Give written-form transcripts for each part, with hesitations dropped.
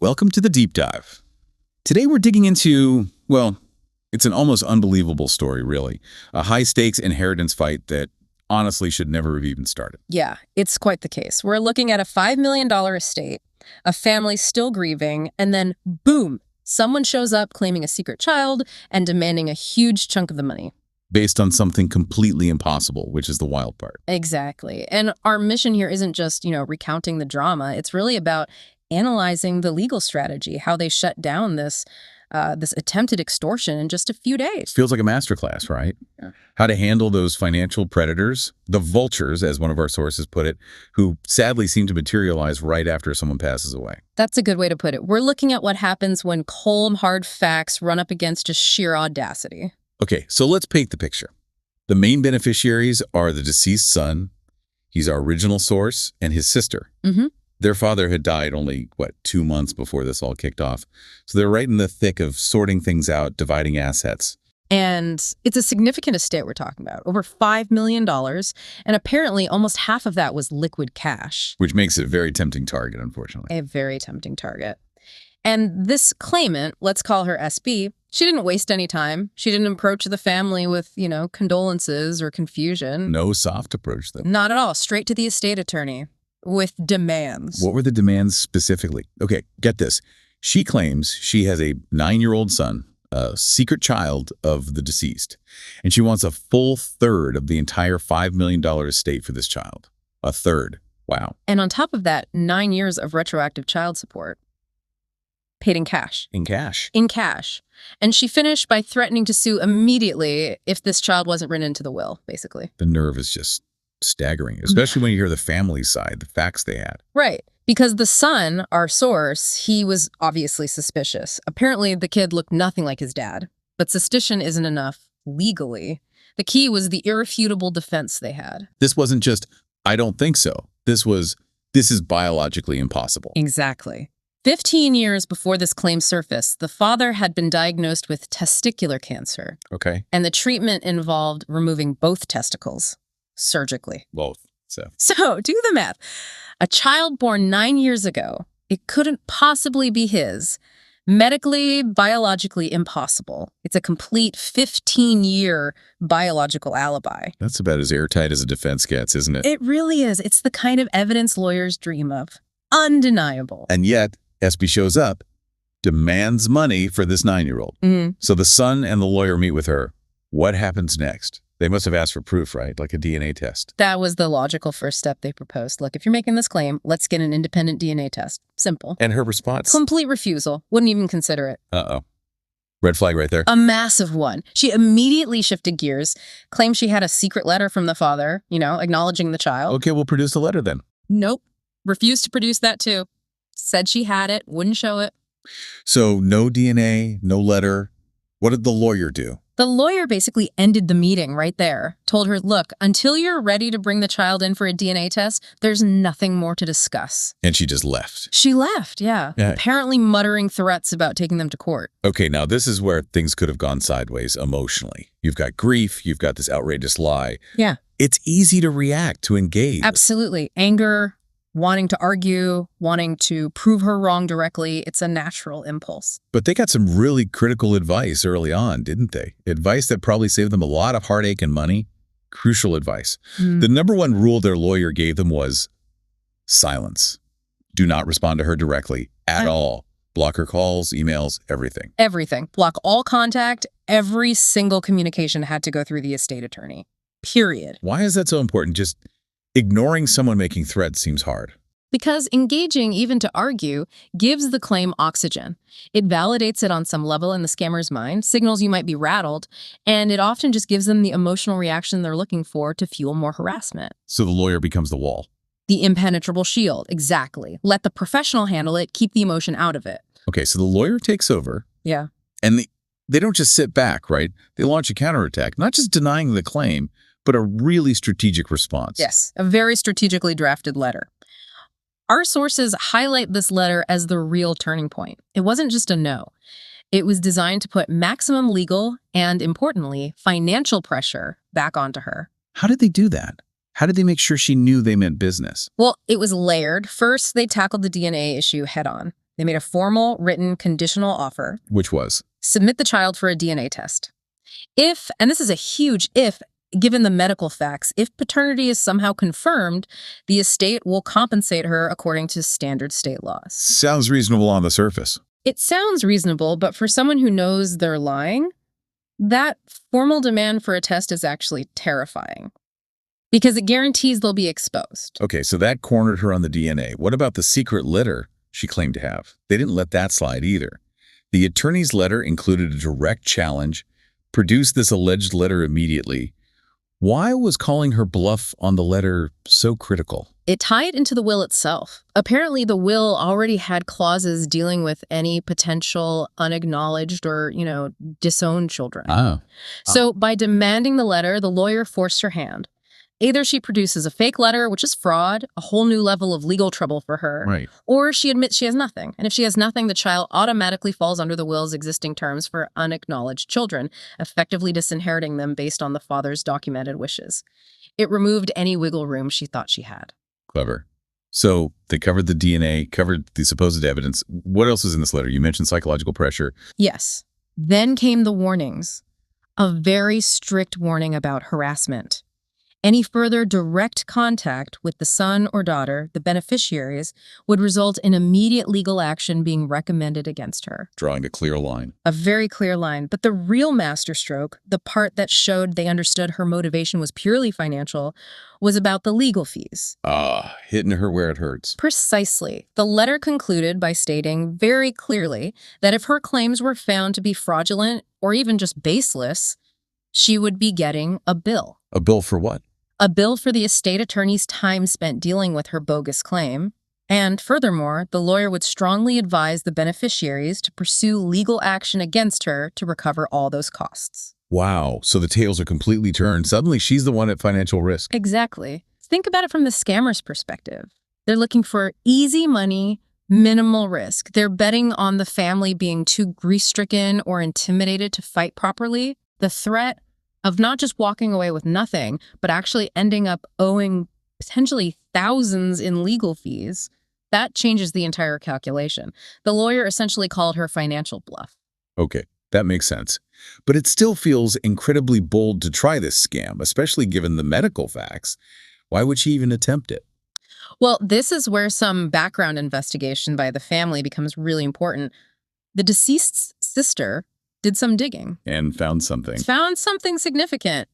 Welcome to the Deep Dive. Today we're digging into, well, it's an almost unbelievable story, really. A high-stakes inheritance fight that honestly should never have even started. Yeah, it's quite the case. We're looking at a $5 million estate, a family still grieving, and then boom, someone shows up claiming a secret child and demanding a huge chunk of the money. Based on something completely impossible, which is the wild part. Exactly. And our mission here isn't just, recounting the drama. It's really about analyzing the legal strategy, how they shut down this attempted extortion in just a few days. Feels like a masterclass, right? Yeah. How to handle those financial predators, the vultures, as one of our sources put it, who sadly seem to materialize right after someone passes away. That's a good way to put it. We're looking at what happens when cold, hard facts run up against just sheer audacity. Okay, so let's paint the picture. The main beneficiaries are the deceased son, he's our original source, and his sister. Mm-hmm. Their father had died only, 2 months before this all kicked off. So they're right in the thick of sorting things out, dividing assets. And it's a significant estate we're talking about, over $5 million, and apparently almost half of that was liquid cash. Which makes it a very tempting target, unfortunately. A very tempting target. And this claimant, let's call her SB, she didn't waste any time. She didn't approach the family with, condolences or confusion. No soft approach, though. Not at all. Straight to the estate attorney with demands. What were the demands specifically? Okay, get this. She claims she has a 9-year-old son, a secret child of the deceased, and she wants a full third of the entire $5 million estate for this child. A third. Wow. And on top of that, 9 years of retroactive child support. Paid in cash. In cash. In cash. And she finished by threatening to sue immediately if this child wasn't written into the will, basically. The nerve is just staggering, especially when you hear the family side, the facts they had. Right. Because the son, our source, he was obviously suspicious. Apparently, the kid looked nothing like his dad. But suspicion isn't enough legally. The key was the irrefutable defense they had. This wasn't just, I don't think so. This is biologically impossible. Exactly. 15 years before this claim surfaced, the father had been diagnosed with testicular cancer. Okay. And the treatment involved removing both testicles surgically. Both. So do the math. A child born 9 years ago, it couldn't possibly be his. Medically, biologically impossible. It's a complete 15-year biological alibi. That's about as airtight as a defense gets, isn't it? It really is. It's the kind of evidence lawyers dream of. Undeniable. And yet, SB shows up, demands money for this 9-year-old. Mm-hmm. So the son and the lawyer meet with her. What happens next? They must have asked for proof, right? Like a DNA test. That was the logical first step they proposed. Look, if you're making this claim, let's get an independent DNA test. Simple. And her response? Complete refusal. Wouldn't even consider it. Uh-oh. Red flag right there. A massive one. She immediately shifted gears, claimed she had a secret letter from the father, acknowledging the child. Okay, we'll produce the letter then. Nope. Refused to produce that too. Said she had it, wouldn't show it. So no DNA, no letter. What did the lawyer do? The lawyer basically ended the meeting right there. Told her, look, until you're ready to bring the child in for a DNA test, there's nothing more to discuss. And she just left. She left, yeah. Apparently muttering threats about taking them to court. Okay, now this is where things could have gone sideways emotionally. You've got grief, you've got this outrageous lie. Yeah. It's easy to react, to engage. Absolutely. Anger, wanting to argue, wanting to prove her wrong directly. It's a natural impulse. But they got some really critical advice early on, didn't they? Advice that probably saved them a lot of heartache and money. Crucial advice. The number one rule their lawyer gave them was silence. Do not respond to her directly at all. Block her calls, emails, everything. Everything. Block all contact. Every single communication had to go through the estate attorney. Period. Why is that so important? Just ignoring someone making threats seems hard. Because engaging, even to argue, gives the claim oxygen. It validates it on some level in the scammer's mind, signals you might be rattled, and it often just gives them the emotional reaction they're looking for to fuel more harassment. So the lawyer becomes the wall. The impenetrable shield, exactly. Let the professional handle it, keep the emotion out of it. Okay, so the lawyer takes over. Yeah. And they don't just sit back, right? They launch a counterattack, not just denying the claim, but a really strategic response. Yes, a very strategically drafted letter. Our sources highlight this letter as the real turning point. It wasn't just a no. It was designed to put maximum legal and, importantly, financial pressure back onto her. How did they do that? How did they make sure she knew they meant business? Well, it was layered. First, they tackled the DNA issue head on. They made a formal, written, conditional offer. Which was? Submit the child for a DNA test. If, and this is a huge if, given the medical facts, if paternity is somehow confirmed, the estate will compensate her according to standard state laws. Sounds reasonable on the surface. It sounds reasonable, but for someone who knows they're lying, that formal demand for a test is actually terrifying because it guarantees they'll be exposed. Okay, so that cornered her on the DNA. What about the secret letter she claimed to have? They didn't let that slide either. The attorney's letter included a direct challenge. Produce this alleged letter immediately. Why was calling her bluff on the letter so critical? It tied into the will itself. Apparently, the will already had clauses dealing with any potential unacknowledged or, disowned children. So by demanding the letter, the lawyer forced her hand. Either she produces a fake letter, which is fraud, a whole new level of legal trouble for her, right, or she admits she has nothing. And if she has nothing, the child automatically falls under the will's existing terms for unacknowledged children, effectively disinheriting them based on the father's documented wishes. It removed any wiggle room she thought she had. Clever. So they covered the DNA, covered the supposed evidence. What else is in this letter? You mentioned psychological pressure. Yes. Then came the warnings. A very strict warning about harassment. Any further direct contact with the son or daughter, the beneficiaries, would result in immediate legal action being recommended against her. Drawing a clear line. A very clear line. But the real masterstroke, the part that showed they understood her motivation was purely financial, was about the legal fees. Hitting her where it hurts. Precisely. The letter concluded by stating very clearly that if her claims were found to be fraudulent or even just baseless, she would be getting a bill. A bill for what? A bill for the estate attorney's time spent dealing with her bogus claim. And furthermore, the lawyer would strongly advise the beneficiaries to pursue legal action against her to recover all those costs. Wow. So the tables are completely turned. Suddenly she's the one at financial risk. Exactly. Think about it from the scammer's perspective. They're looking for easy money, minimal risk. They're betting on the family being too grief-stricken or intimidated to fight properly. The threat of not just walking away with nothing, but actually ending up owing potentially thousands in legal fees, that changes the entire calculation. The lawyer essentially called her financial bluff. Okay, that makes sense. But it still feels incredibly bold to try this scam, especially given the medical facts. Why would she even attempt it? Well, this is where some background investigation by the family becomes really important. The deceased's sister did some digging. And found something. Found something significant.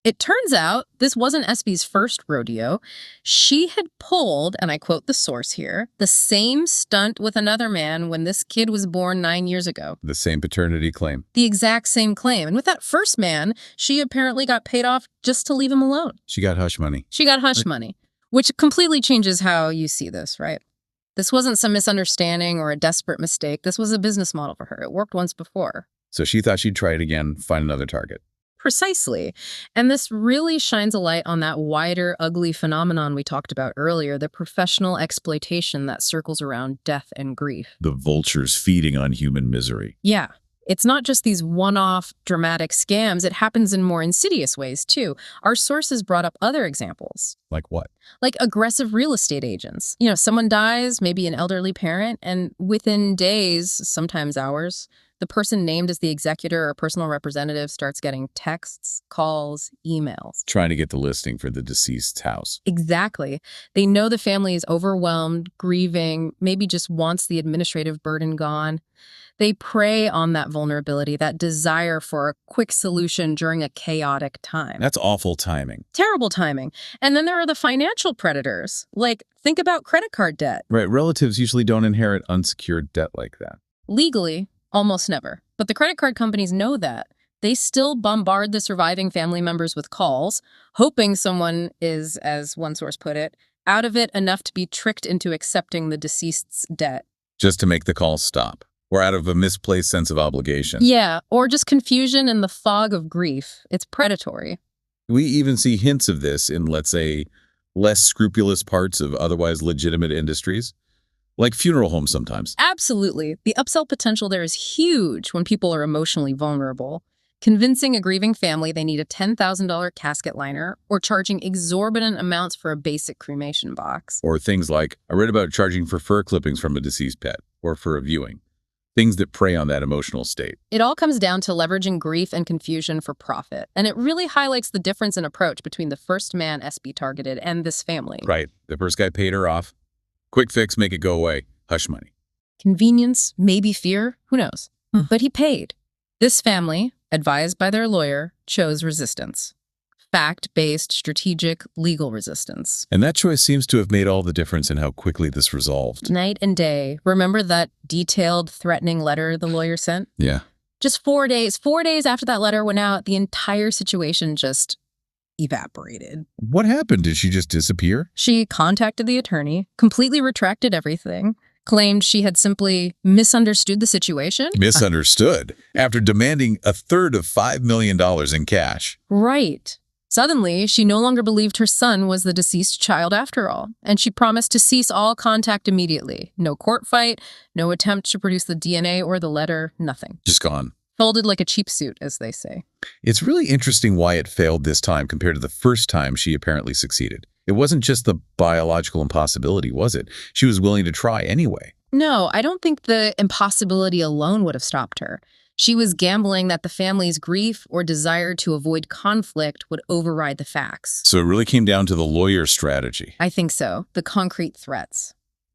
It turns out this wasn't SB's first rodeo. She had pulled, and I quote the source here, the same stunt with another man when this kid was born 9 years ago. The same paternity claim. The exact same claim. And with that first man, she apparently got paid off just to leave him alone. She got hush money. She got hush money, which completely changes how you see this, right? This wasn't some misunderstanding or a desperate mistake. This was a business model for her. It worked once before. So she thought she'd try it again, find another target. Precisely. And this really shines a light on that wider, ugly phenomenon we talked about earlier, the professional exploitation that circles around death and grief. The vultures feeding on human misery. Yeah. It's not just these one-off dramatic scams. It happens in more insidious ways, too. Our sources brought up other examples. Like what? Like aggressive real estate agents. Someone dies, maybe an elderly parent, and within days, sometimes hours, the person named as the executor or personal representative starts getting texts, calls, emails. Trying to get the listing for the deceased's house. Exactly. They know the family is overwhelmed, grieving, maybe just wants the administrative burden gone. They prey on that vulnerability, that desire for a quick solution during a chaotic time. That's awful timing. Terrible timing. And then there are the financial predators. Like, think about credit card debt. Right. Relatives usually don't inherit unsecured debt like that. Legally, almost never. But the credit card companies know that. They still bombard the surviving family members with calls, hoping someone is, as one source put it, out of it enough to be tricked into accepting the deceased's debt. Just to make the call stop. Or out of a misplaced sense of obligation. Yeah, or just confusion and the fog of grief. It's predatory. We even see hints of this in, let's say, less scrupulous parts of otherwise legitimate industries. Like funeral homes sometimes. Absolutely. The upsell potential there is huge when people are emotionally vulnerable. convincing a grieving family they need a $10,000 casket liner, or charging exorbitant amounts for a basic cremation box. Or things like, I read about charging for fur clippings from a deceased pet, or for a viewing. Things that prey on that emotional state. It all comes down to leveraging grief and confusion for profit, and it really highlights the difference in approach between the first man SB targeted and this family. Right. The first guy paid her off. Quick fix, make it go away. Hush money. Convenience, maybe fear, who knows? But he paid. This family, advised by their lawyer, chose resistance. Fact-based, strategic, legal resistance. And that choice seems to have made all the difference in how quickly this resolved. Night and day. Remember that detailed, threatening letter the lawyer sent? Yeah. Just 4 days. 4 days after that letter went out, the entire situation just evaporated. What happened? Did she just disappear? She contacted the attorney, completely retracted everything, claimed she had simply misunderstood the situation. Misunderstood? After demanding a third of $5 million in cash. Right. Suddenly, she no longer believed her son was the deceased child after all, and she promised to cease all contact immediately. No court fight, no attempt to produce the DNA or the letter, nothing. Just gone. Folded like a cheap suit, as they say. It's really interesting why it failed this time compared to the first time she apparently succeeded. It wasn't just the biological impossibility, was it? She was willing to try anyway. No, I don't think the impossibility alone would have stopped her. She was gambling that the family's grief or desire to avoid conflict would override the facts. So it really came down to the lawyer's strategy. I think so. The concrete threats.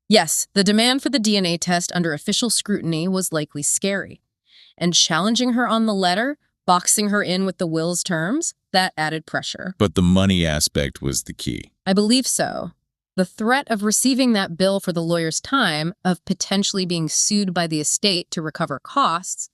Yes, the demand for the DNA test under official scrutiny was likely scary. And challenging her on the letter, boxing her in with the will's terms, that added pressure. But the money aspect was the key. I believe so. The threat of receiving that bill for the lawyer's time, of potentially being sued by the estate to recover costs,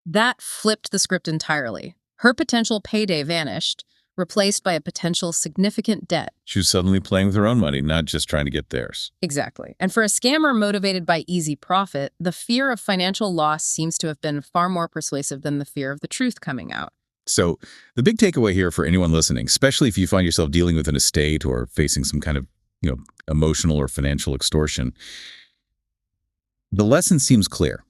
that flipped the script entirely. Her potential payday vanished, replaced by a potential significant debt. She was suddenly playing with her own money, not just trying to get theirs. Exactly. And for a scammer motivated by easy profit, the fear of financial loss seems to have been far more persuasive than the fear of the truth coming out. So the big takeaway here for anyone listening, especially if you find yourself dealing with an estate or facing some kind of, emotional or financial extortion, the lesson seems clear.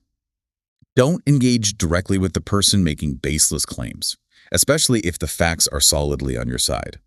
Don't engage directly with the person making baseless claims, especially if the facts are solidly on your side.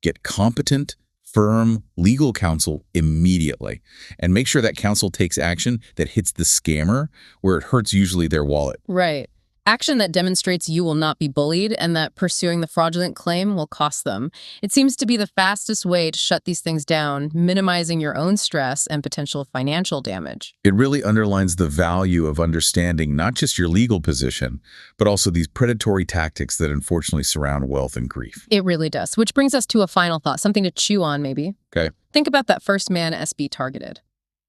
Get competent, firm legal counsel immediately, and make sure that counsel takes action that hits the scammer where it hurts usually their wallet. Right. Action that demonstrates you will not be bullied and that pursuing the fraudulent claim will cost them. It seems to be the fastest way to shut these things down, minimizing your own stress and potential financial damage. It really underlines the value of understanding not just your legal position, but also these predatory tactics that unfortunately surround wealth and grief. It really does. Which brings us to a final thought, something to chew on maybe. Okay. Think about that first man SB targeted.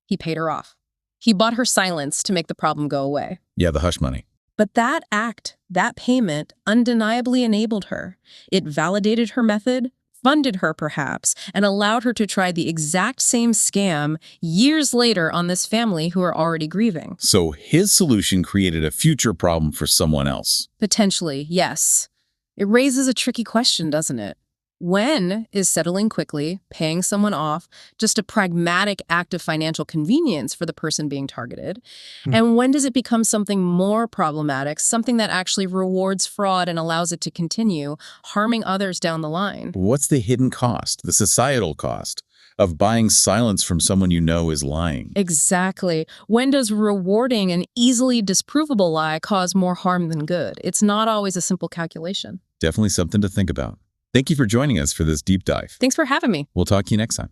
He paid her off. He bought her silence to make the problem go away. Yeah, the hush money. But that act, that payment, undeniably enabled her. It validated her method, funded her perhaps, and allowed her to try the exact same scam years later on this family who are already grieving. So his solution created a future problem for someone else. Potentially, yes. It raises a tricky question, doesn't it? When is settling quickly, paying someone off, just a pragmatic act of financial convenience for the person being targeted? And when does it become something more problematic, something that actually rewards fraud and allows it to continue, harming others down the line? What's the hidden cost, the societal cost, of buying silence from someone you know is lying? Exactly. When does rewarding an easily disprovable lie cause more harm than good? It's not always a simple calculation. Definitely something to think about. Thank you for joining us for this deep dive. Thanks for having me. We'll talk to you next time.